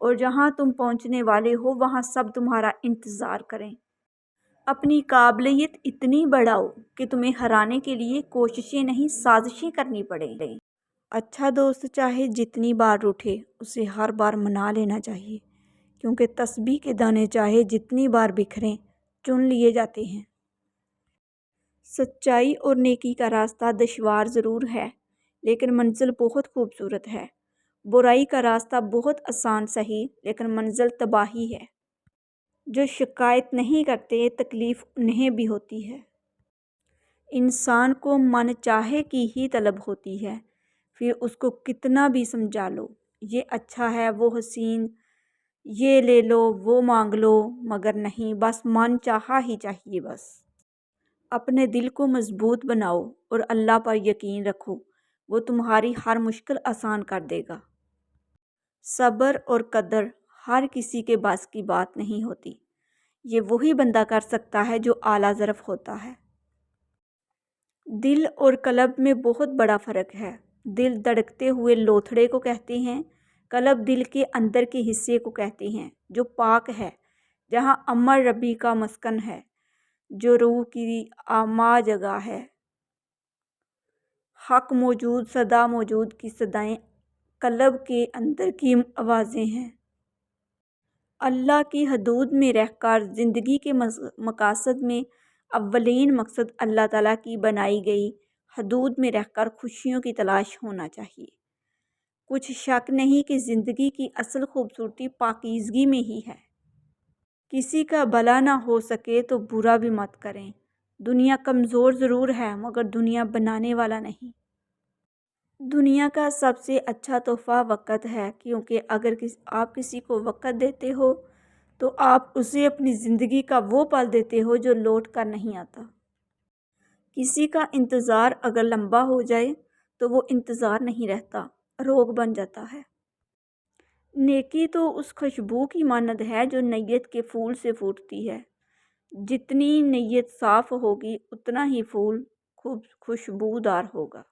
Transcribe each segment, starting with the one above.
اور جہاں تم پہنچنے والے ہو وہاں سب تمہارا انتظار کریں۔ اپنی قابلیت اتنی بڑھاؤ کہ تمہیں ہرانے کے لیے کوششیں نہیں سازشیں کرنی پڑیں۔ اچھا دوست چاہے جتنی بار روٹھے اسے ہر بار منا لینا چاہیے، کیونکہ تسبیح کے دانے چاہے جتنی بار بکھریں چن لیے جاتے ہیں۔ سچائی اور نیکی کا راستہ دشوار ضرور ہے لیکن منزل بہت خوبصورت ہے۔ برائی کا راستہ بہت آسان سہی لیکن منزل تباہی ہے۔ جو شکایت نہیں کرتے تکلیف انہیں بھی ہوتی ہے۔ انسان کو من چاہے کی ہی طلب ہوتی ہے، پھر اس کو کتنا بھی سمجھا لو، یہ اچھا ہے وہ حسین، یہ لے لو وہ مانگ لو، مگر نہیں، بس من چاہا ہی چاہیے بس۔ اپنے دل کو مضبوط بناؤ اور اللہ پر یقین رکھو، وہ تمہاری ہر مشکل آسان کر دے گا۔ صبر اور قدر ہر کسی کے بس کی بات نہیں ہوتی، یہ وہی بندہ کر سکتا ہے جو اعلیٰ ظرف ہوتا ہے۔ دل اور قلب میں بہت بڑا فرق ہے۔ دل دھڑکتے ہوئے لوتھڑے کو کہتے ہیں، قلب دل کے اندر کے حصے کو کہتے ہیں جو پاک ہے، جہاں امر ربی کا مسکن ہے، جو روح کی ماں جگہ ہے۔ حق موجود صدا موجود کی صدائیں قلب کے اندر کی آوازیں ہیں۔ اللہ کی حدود میں رہ کر زندگی کے مقاصد میں اولین مقصد اللہ تعالیٰ کی بنائی گئی حدود میں رہ کر خوشیوں کی تلاش ہونا چاہیے۔ کچھ شک نہیں کہ زندگی کی اصل خوبصورتی پاکیزگی میں ہی ہے۔ کسی کا بھلا نہ ہو سکے تو برا بھی مت کریں۔ دنیا کمزور ضرور ہے مگر دنیا بنانے والا نہیں۔ دنیا کا سب سے اچھا تحفہ وقت ہے، کیونکہ اگر آپ کسی کو وقت دیتے ہو تو آپ اسے اپنی زندگی کا وہ پل دیتے ہو جو لوٹ کر نہیں آتا۔ کسی کا انتظار اگر لمبا ہو جائے تو وہ انتظار نہیں رہتا، روگ بن جاتا ہے۔ نیکی تو اس خوشبو کی مانند ہے جو نیت کے پھول سے پھوٹتی ہے۔ جتنی نیت صاف ہوگی اتنا ہی پھول خوشبودار ہوگا۔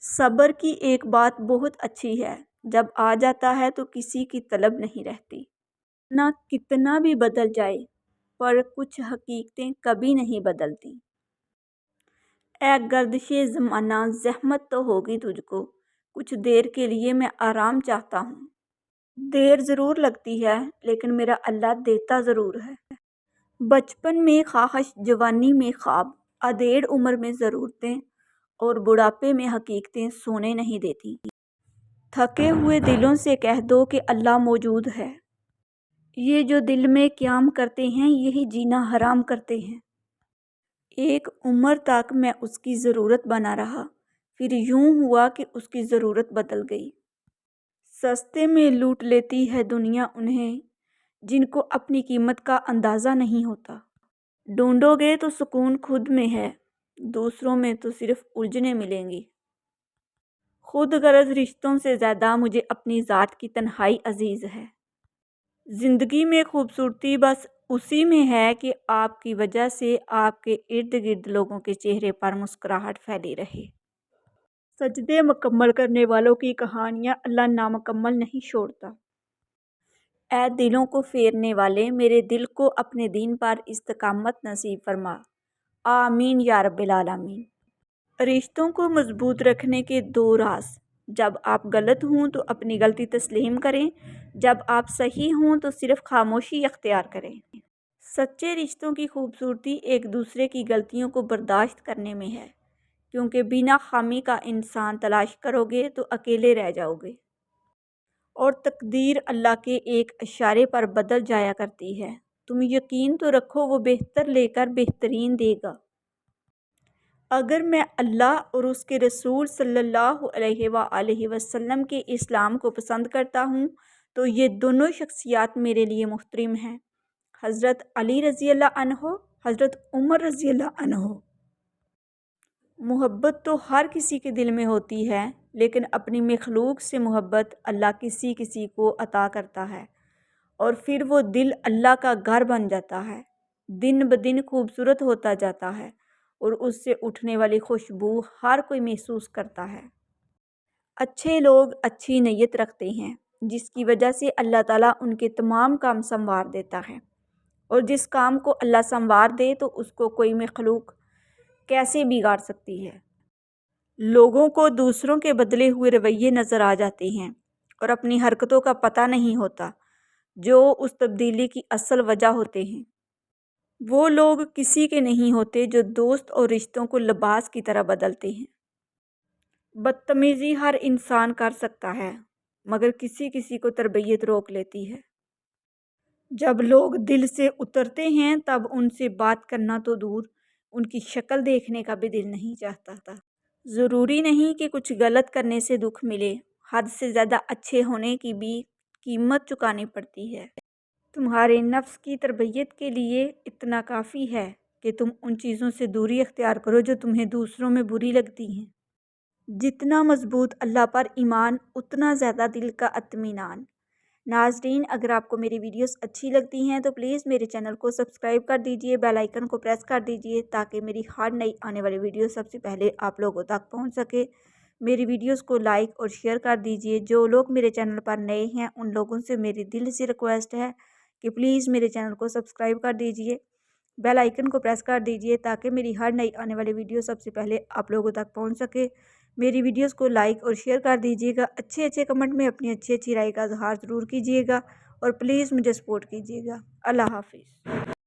صبر کی ایک بات بہت اچھی ہے، جب آ جاتا ہے تو کسی کی طلب نہیں رہتی۔ نہ کتنا بھی بدل جائے پر کچھ حقیقتیں کبھی نہیں بدلتی۔ اے گردش زمانہ زحمت تو ہوگی تجھ کو، کچھ دیر کے لیے میں آرام چاہتا ہوں۔ دیر ضرور لگتی ہے لیکن میرا اللہ دیتا ضرور ہے۔ بچپن میں خواہش، جوانی میں خواب، ادھیڑ عمر میں ضرورتیں اور بڑھاپے میں حقیقتیں سونے نہیں دیتی۔ تھکے ہوئے دلوں سے کہہ دو کہ اللہ موجود ہے۔ یہ جو دل میں قیام کرتے ہیں یہی جینا حرام کرتے ہیں۔ ایک عمر تک میں اس کی ضرورت بنا رہا، پھر یوں ہوا کہ اس کی ضرورت بدل گئی۔ سستے میں لوٹ لیتی ہے دنیا انہیں جن کو اپنی قیمت کا اندازہ نہیں ہوتا۔ ڈھونڈو گے تو سکون خود میں ہے، دوسروں میں تو صرف الجھنیں ملیں گی۔ خود غرض رشتوں سے زیادہ مجھے اپنی ذات کی تنہائی عزیز ہے۔ زندگی میں خوبصورتی بس اسی میں ہے کہ آپ کی وجہ سے آپ کے ارد گرد لوگوں کے چہرے پر مسکراہٹ پھیلی رہے۔ سجدے مکمل کرنے والوں کی کہانیاں اللہ نامکمل نہیں چھوڑتا۔ اے دلوں کو پھیرنے والے، میرے دل کو اپنے دین پر استقامت نصیب فرما، آمین یا رب العالمین۔ رشتوں کو مضبوط رکھنے کے دو راز: جب آپ غلط ہوں تو اپنی غلطی تسلیم کریں، جب آپ صحیح ہوں تو صرف خاموشی اختیار کریں۔ سچے رشتوں کی خوبصورتی ایک دوسرے کی غلطیوں کو برداشت کرنے میں ہے، کیونکہ بنا خامی کا انسان تلاش کرو گے تو اکیلے رہ جاؤ گے، اور تقدیر اللہ کے ایک اشارے پر بدل جایا کرتی ہے۔ تم یقین تو رکھو وہ بہتر لے کر بہترین دے گا۔ اگر میں اللہ اور اس کے رسول صلی اللہ علیہ وآلہ وسلم کے اسلام کو پسند کرتا ہوں تو یہ دونوں شخصیات میرے لیے محترم ہیں، حضرت علی رضی اللہ عنہ، حضرت عمر رضی اللہ عنہ۔ محبت تو ہر کسی کے دل میں ہوتی ہے، لیکن اپنی مخلوق سے محبت اللہ کسی کسی کو عطا کرتا ہے اور پھر وہ دل اللہ کا گھر بن جاتا ہے، دن بدن خوبصورت ہوتا جاتا ہے اور اس سے اٹھنے والی خوشبو ہر کوئی محسوس کرتا ہے۔ اچھے لوگ اچھی نیت رکھتے ہیں، جس کی وجہ سے اللہ تعالیٰ ان کے تمام کام سنوار دیتا ہے، اور جس کام کو اللہ سنوار دے تو اس کو کوئی مخلوق کیسے بگاڑ سکتی ہے۔ لوگوں کو دوسروں کے بدلے ہوئے رویے نظر آ جاتے ہیں اور اپنی حرکتوں کا پتہ نہیں ہوتا جو اس تبدیلی کی اصل وجہ ہوتے ہیں۔ وہ لوگ کسی کے نہیں ہوتے جو دوست اور رشتوں کو لباس کی طرح بدلتے ہیں۔ بدتمیزی ہر انسان کر سکتا ہے، مگر کسی کسی کو تربیت روک لیتی ہے۔ جب لوگ دل سے اترتے ہیں تب ان سے بات کرنا تو دور، ان کی شکل دیکھنے کا بھی دل نہیں چاہتا تھا۔ ضروری نہیں کہ کچھ غلط کرنے سے دکھ ملے، حد سے زیادہ اچھے ہونے کی بھی قیمت چکانی پڑتی ہے۔ تمہارے نفس کی تربیت کے لیے اتنا کافی ہے کہ تم ان چیزوں سے دوری اختیار کرو جو تمہیں دوسروں میں بری لگتی ہیں۔ جتنا مضبوط اللہ پر ایمان، اتنا زیادہ دل کا اطمینان۔ ناظرین، اگر آپ کو میری ویڈیوز اچھی لگتی ہیں تو پلیز میرے چینل کو سبسکرائب کر دیجئے، بیل آئیکن کو پریس کر دیجئے تاکہ میری ہر نئی آنے والی ویڈیو سب سے پہلے آپ لوگوں تک پہنچ سکے۔ میری ویڈیوز کو لائک اور شیئر کر دیجئے۔ جو لوگ میرے چینل پر نئے ہیں ان لوگوں سے میری دل سے ریکویسٹ ہے کہ پلیز میرے چینل کو سبسکرائب کر دیجئے، بیل آئیکن کو پریس کر دیجئے تاکہ میری ہر نئی آنے والی ویڈیو سب سے پہلے آپ لوگوں تک پہنچ سکے۔ میری ویڈیوز کو لائک اور شیئر کر دیجئے گا، اچھے کمنٹ میں اپنی اچھی رائے کا اظہار ضرور کیجئے گا اور پلیز مجھے سپورٹ کیجئے گا۔ اللہ حافظ۔